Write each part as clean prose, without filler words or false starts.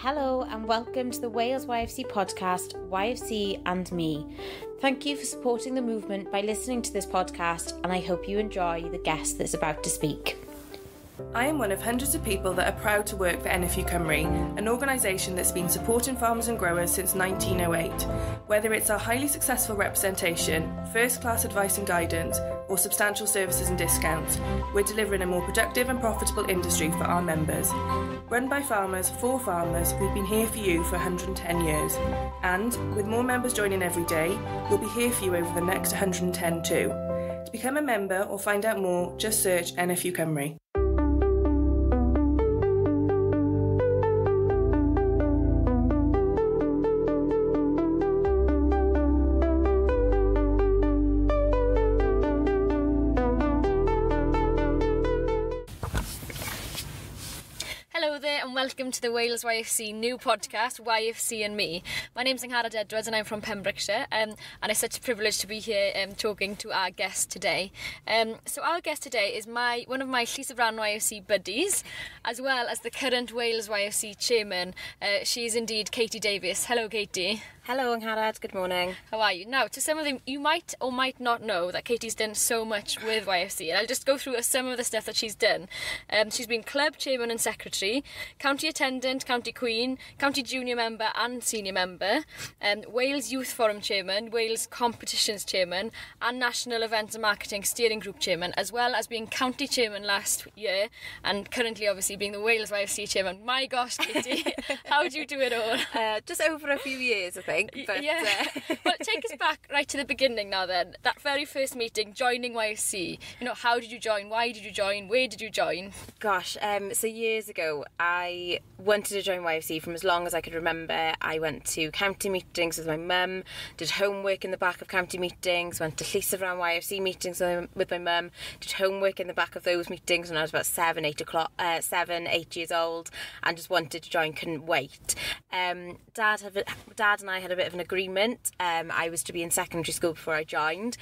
Hello and welcome to the Wales YFC podcast, YFC and Me. Thank you for supporting the movement by listening to this podcast, and I hope you enjoy the guest that's about to speak. I am one of hundreds of people that are proud to work for NFU Cymru, an organisation that's been supporting farmers and growers since 1908. Whether it's our highly successful representation, first-class advice and guidance, or substantial services and discounts, we're delivering a more productive and profitable industry for our members. Run by farmers, for farmers, we've been here for you for 110 years. And, with more members joining every day, we'll be here for you over the next 110 too. To become a member or find out more, just search NFU Cymru. Welcome to the Wales YFC new podcast, YFC and Me. My name's Angharad Edwards and I'm from Pembrokeshire, and it's such a privilege to be here talking to our guest today. So our guest today is one of my Llys-y-frân YFC buddies, as well as the current Wales YFC Chairman. She is indeed Katie Davies. Hello, Katie. Hello, Angharad. Good morning. How are you? Now, to some of them, you might or might not know that Katie's done so much with YFC, and I'll just go through some of the stuff that she's done. She's been club chairman and secretary, county attendant, county queen, county junior member and senior member, Wales Youth Forum chairman, Wales Competitions chairman, and National Events and Marketing Steering Group chairman, as well as being county chairman last year, and currently obviously being the Wales YFC chairman. My gosh, Katie, how do you do it all? Just over a few years, I think. But, yeah. Well, take us back right to the beginning now then. That very first meeting, joining YFC. You know, how did you join? Why did you join? Where did you join? Gosh, so years ago, I wanted to join YFC from as long as I could remember. I went to county meetings with my mum, did homework in the back of county meetings, went to Llys-y-frân YFC meetings with my mum, did homework in the back of those meetings when I was about 7, 8 years old, and just wanted to join, couldn't wait. Dad and I had a bit of an agreement. I was to be in secondary school before I joined.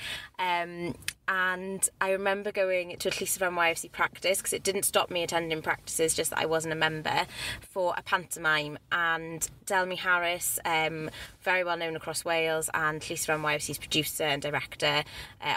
And I remember going to a Llys-y-frân YFC practice, because it didn't stop me attending practices, just that I wasn't a member, for a pantomime. And Delmy Harris, very well known across Wales, and Llys-y-frân YFC's producer and director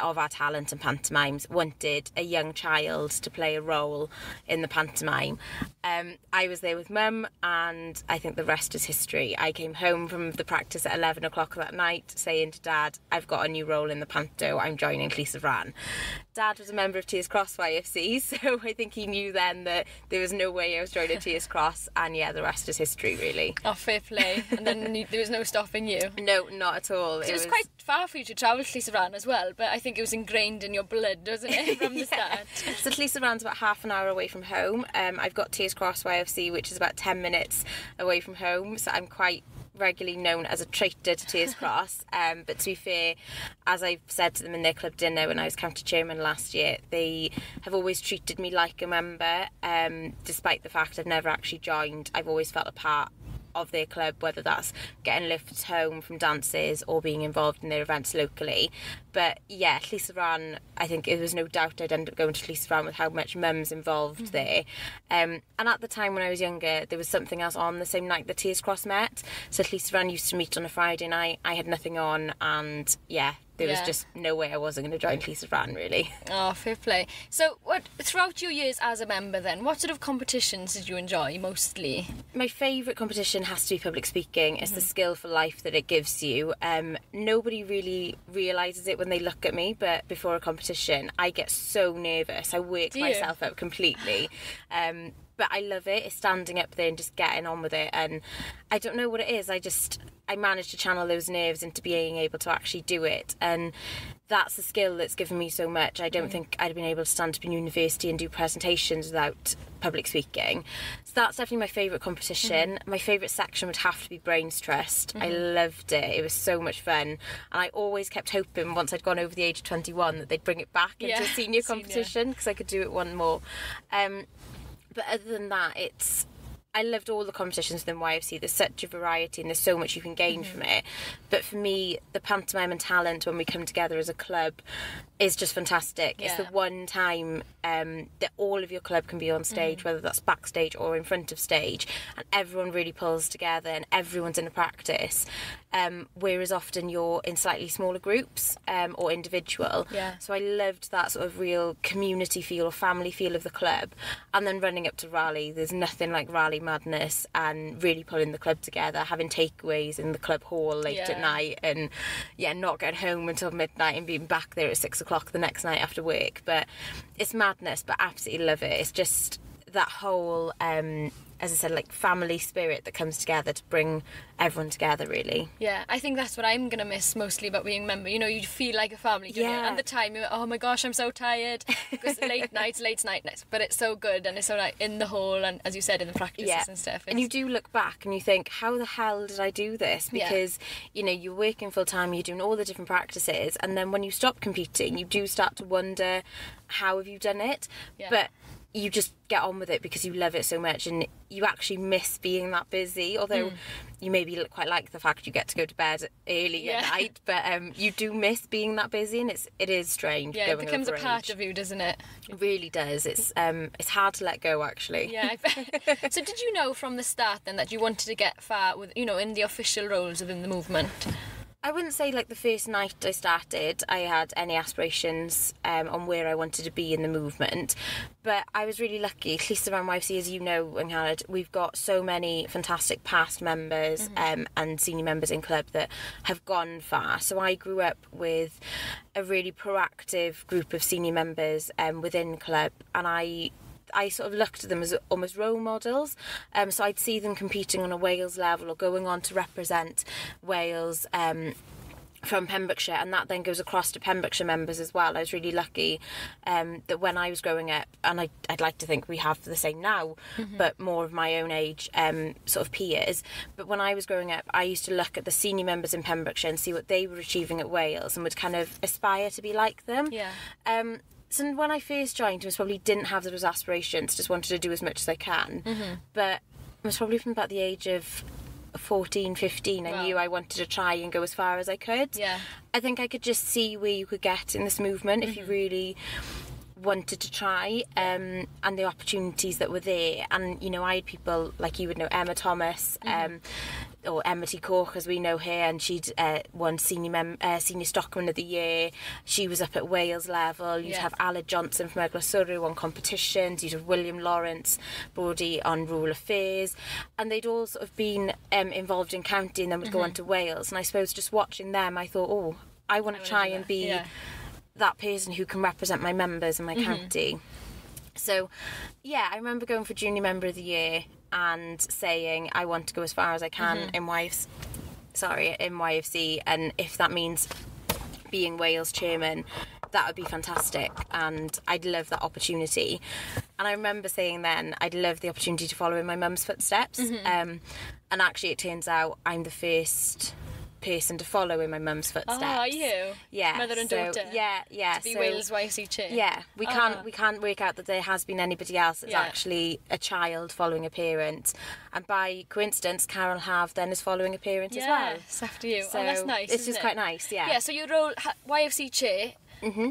of our talent and pantomimes, wanted a young child to play a role in the pantomime. I was there with Mum, and I think the rest is history. I came home from the practice at 11 o'clock that night saying to Dad, I've got a new role in the panto, I'm joining Llys-y-frân. Dad was a member of Tears Cross YFC, so I think he knew then that there was no way I was joining Tears Cross, and yeah, the rest is history, really. Oh, fair play. And then there was no stopping you? No, not at all. So it was quite far for you to travel to Llys-y-frân as well, but I think it was ingrained in your blood, wasn't it, from the start? So Llys-y-frân's about half an hour away from home. I've got Tears Cross YFC, which is about 10 minutes away from home, so I'm quite regularly known as a traitor to Tears Cross, but to be fair, as I've said to them in their club dinner when I was county chairman last year, they have always treated me like a member, despite the fact I've never actually joined. I've always felt a part of their club, whether that's getting lifts home from dances or being involved in their events locally. But yeah, Llys-y-frân, I think there was no doubt I'd end up going to Llys-y-frân with how much Mum's involved there. And at the time when I was younger, there was something else on the same night that Tears Cross met. So Llys-y-frân used to meet on a Friday night. I had nothing on, and yeah, there was just no way I wasn't going to join Llys-y-frân, really. Oh, fair play. So throughout your years as a member then, what sort of competitions did you enjoy mostly? My favourite competition has to be public speaking. It's the skill for life that it gives you. Nobody really realises it when they look at me, but before a competition, I get so nervous. I work myself up completely. But I love it. It's standing up there and just getting on with it. And I don't know what it is. I managed to channel those nerves into being able to actually do it. And that's a skill that's given me so much. I don't think I'd have been able to stand up in university and do presentations without public speaking. So that's definitely my favourite competition. My favourite section would have to be Brains Trust. I loved it. It was so much fun. And I always kept hoping once I'd gone over the age of 21 that they'd bring it back into a senior competition, because I could do it one more. But other than that, it's I loved all the competitions within YFC. There's such a variety and there's so much you can gain from it. But for me, the pantomime and talent when we come together as a club is just fantastic. It's the one time that all of your club can be on stage, whether that's backstage or in front of stage, and everyone really pulls together and everyone's in a practice. Whereas often you're in slightly smaller groups or individual. So I loved that sort of real community feel or family feel of the club. And then running up to rally, there's nothing like rally madness and really pulling the club together, having takeaways in the club hall late at night, and not getting home until midnight and being back there at 6 o'clock the next night after work. But it's madness, but absolutely love it. It's just that whole as I said, like family spirit that comes together to bring everyone together, really. Yeah, I think that's what I'm going to miss mostly about being a member. You know, you feel like a family. And the time, you're like, oh my gosh, I'm so tired. Because late nights, but it's so good. And it's so like in the hall and, as you said, in the practices and stuff. And you do look back and you think, how the hell did I do this? Because, you know, you're working full time, you're doing all the different practices. And then when you stop competing, you do start to wonder, how have you done it? But you just get on with it because you love it so much, and you actually miss being that busy, although you maybe quite like the fact you get to go to bed early at night, but you do miss being that busy, and it is strange. It becomes a part of you, doesn't it? It really does. It's hard to let go, actually. So did you know from the start then that you wanted to get far with, you know, in the official roles within the movement? I wouldn't say like the first night I started I had any aspirations on where I wanted to be in the movement, but I was really lucky. Llys-y-frân YFC, as you know, Angharad, we've got so many fantastic past members and senior members in club that have gone far. So I grew up with a really proactive group of senior members within club, and I sort of looked at them as almost role models. So I'd see them competing on a Wales level or going on to represent Wales from Pembrokeshire, and that then goes across to Pembrokeshire members as well. I was really lucky that when I was growing up, and I'd like to think we have the same now, but more of my own age sort of peers. But when I was growing up, I used to look at the senior members in Pembrokeshire and see what they were achieving at Wales and would kind of aspire to be like them. So when I first joined, I probably didn't have those aspirations, just wanted to do as much as I can. But it was probably from about the age of 14, 15, I knew I wanted to try and go as far as I could. I think I could just see where you could get in this movement if you really wanted to try, and the opportunities that were there. And, you know, I had people like you would know, Emma Thomas, or Emma T. Cork, as we know her, and she'd won senior stockman of the year. She was up at Wales level. You'd have Aled Johnson from Eglwyswrw on competitions. You'd have William Lawrence Brody on rural affairs, and they'd all sort of been involved in county and then would go on to Wales. And I suppose just watching them, I thought, oh, I want to try and be that person who can represent my members and my county. So I remember going for junior member of the year and saying I want to go as far as I can in YFC, and if that means being Wales chairman, that would be fantastic, and I'd love that opportunity. And I remember saying then I'd love the opportunity to follow in my mum's footsteps, and actually it turns out I'm the first person to follow in my mum's footsteps. Oh, are you? Yeah. Mother and daughter. Yeah. To be Wales YFC chair. Yeah. We can't work out that there has been anybody else that's actually a child following a parent. And by coincidence, Carol Have then is following a parent as well. Yes, after you. So that's nice. It's just quite nice, Yeah, so your role, YFC chair,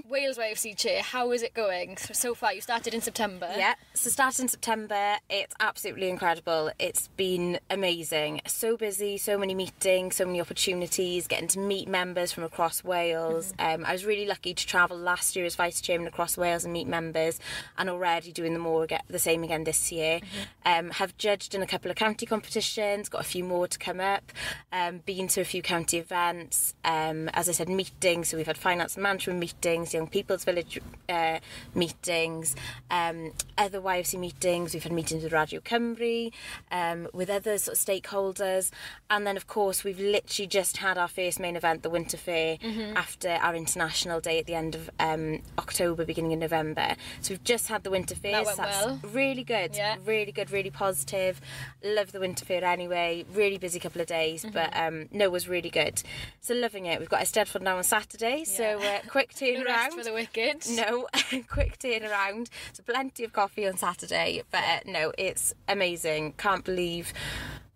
Wales YFC chair, how is it going so far? You started in September. Yeah, so started in September. It's absolutely incredible. It's been amazing. So busy, so many meetings, so many opportunities, getting to meet members from across Wales. I was really lucky to travel last year as vice chairman across Wales and meet members, and already doing the same again this year. Have judged in a couple of county competitions, got a few more to come up, been to a few county events, as I said, meetings. So we've had finance and management meetings, Young People's Village meetings, other YFC meetings. We've had meetings with Radio Cymru, with other sort of stakeholders, and then of course we've literally just had our first main event, the Winter Fair, after our International Day at the end of October, beginning of November. So we've just had the Winter Fair. That went well. Really good, really good, really positive. Love the Winter Fair anyway. Really busy couple of days, but no, it was really good. So loving it. We've got Eisteddfod now on Saturday, so quick turnaround turnaround. No rest for the wicked. No, quick turnaround. So plenty of coffee on Saturday, but no, it's amazing. Can't believe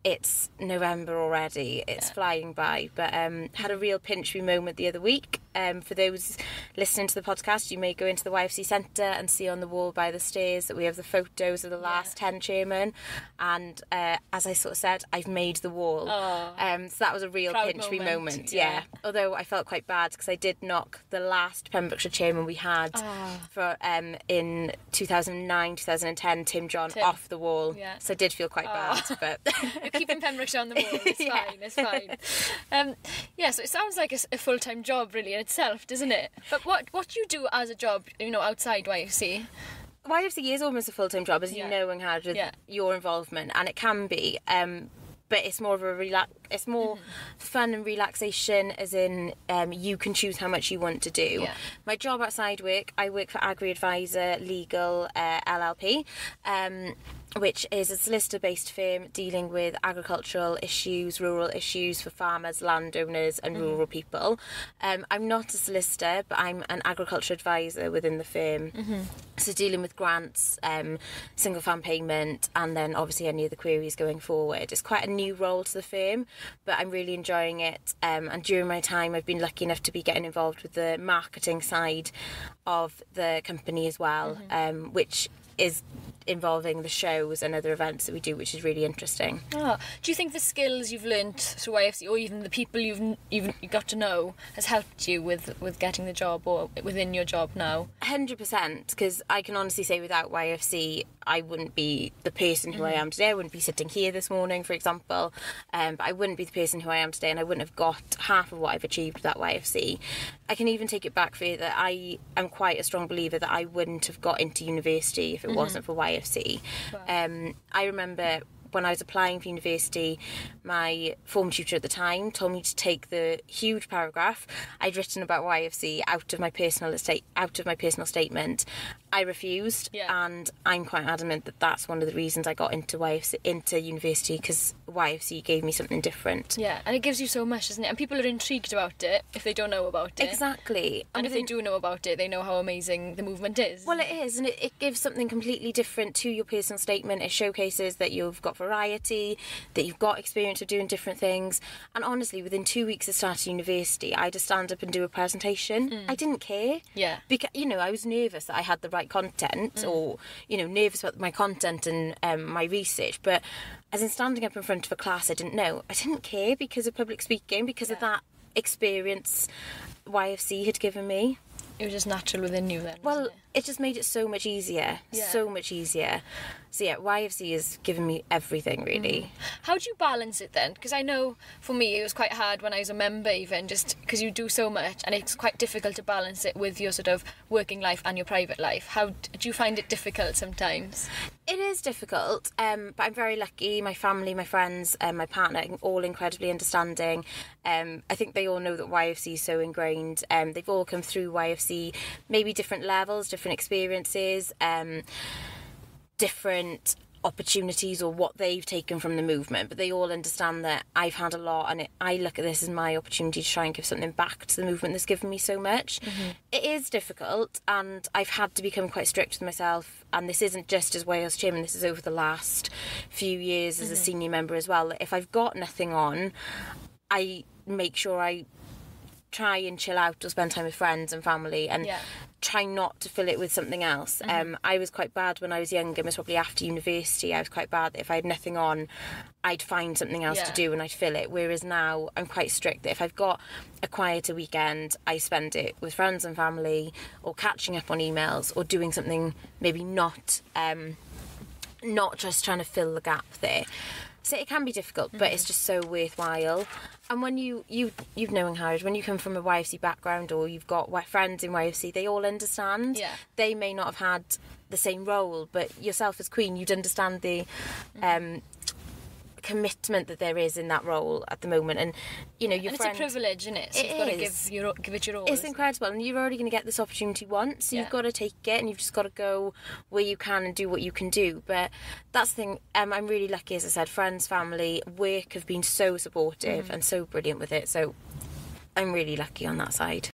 it's November already. It's flying by. But had a real pinch me moment the other week. For those listening to the podcast, you may go into the YFC Centre and see on the wall by the stairs that we have the photos of the last 10 chairmen. And as I sort of said, I've made the wall. So that was a real Proud pinch me moment. Yeah. Although I felt quite bad because I did knock the last Pembrokeshire chairman we had for in 2009, 2010, Tim John, off the wall. Yeah. So I did feel quite bad. But You're keeping Pembrokeshire on the wall. It's fine. It's fine. So it sounds like a full-time job, really, in itself, doesn't it? But what do you do as a job, outside YFC? YFC is almost a full-time job, as you know, Angharad, with your involvement, and it can be. But it's more of it's more fun and relaxation, as in you can choose how much you want to do. Yeah. My job outside work, I work for Agri Advisor Legal LLP, which is a solicitor-based firm dealing with agricultural issues, rural issues for farmers, landowners and rural people. I'm not a solicitor, but I'm an agriculture advisor within the firm. So dealing with grants, single farm payment, and then obviously any of the queries going forward. It's quite a new role to the firm, but I'm really enjoying it. And during my time, I've been lucky enough to be getting involved with the marketing side of the company as well, which is involving the shows and other events that we do, which is really interesting. Do you think the skills you've learnt through YFC, or even the people you've got to know, has helped you with getting the job or within your job now? 100%, because I can honestly say without YFC I wouldn't be the person who I am today. I wouldn't be sitting here this morning, for example, but I wouldn't be the person who I am today, and I wouldn't have got half of what I've achieved with that YFC. I can even take it back further. I am quite a strong believer that I wouldn't have got into university if it wasn't for YFC. Wow. I remember when I was applying for university, my form tutor at the time told me to take the huge paragraph I'd written about YFC out of my personal statement. I refused, and I'm quite adamant that that's one of the reasons I got into university, because YFC gave me something different. Yeah, and it gives you so much, doesn't it? And people are intrigued about it if they don't know about it. Exactly. And if they do know about it, they know how amazing the movement is. Well, it is, and it gives something completely different to your personal statement. It showcases that you've got variety, that you've got experience of doing different things. And honestly, within 2 weeks of starting university, I had to stand up and do a presentation. I didn't care. Yeah. Because, I was nervous that I had the right content, or, nervous about my content and my research. But as in standing up in front of a class I didn't know, I didn't care because of public speaking, because of that experience YFC had given me. It was just natural within you then, well, wasn't it just made it so much easier. So much easier. So YFC has given me everything, really. How do you balance it then? Because I know for me it was quite hard when I was a member, even just because you do so much, and it's quite difficult to balance it with your sort of working life and your private life. How do you find it difficult sometimes? It is difficult, but I'm very lucky. My family, my friends, my partner are all incredibly understanding. I think they all know that YFC is so ingrained. They've all come through YFC, maybe different levels, different experiences, different opportunities, or what they've taken from the movement, but they all understand that I've had a lot, and I look at this as my opportunity to try and give something back to the movement that's given me so much. It is difficult, and I've had to become quite strict with myself, and this isn't just as WALES Chairman, this is over the last few years as a senior member as well. If I've got nothing on, I make sure I try and chill out or spend time with friends and family, and try not to fill it with something else. I was quite bad when I was younger, most probably after university. I was quite bad that if I had nothing on, I'd find something else to do and I'd fill it. Whereas now I'm quite strict that if I've got a quieter weekend, I spend it with friends and family, or catching up on emails, or doing something maybe not just trying to fill the gap there. So it can be difficult, but it's just so worthwhile. And when you know, Angharad, when you come from a YFC background, or you've got friends in YFC, they all understand. Yeah. They may not have had the same role, but yourself as Queen, you'd understand the commitment that there is in that role at the moment. And your and friend, it's a privilege, isn't it? So you've got to give it your all. It's incredible, and you're already going to get this opportunity once, so you've got to take it, and you've just got to go where you can and do what you can do. But that's the thing, I'm really lucky, as I said. Friends, family, work have been so supportive and so brilliant with it, so I'm really lucky on that side.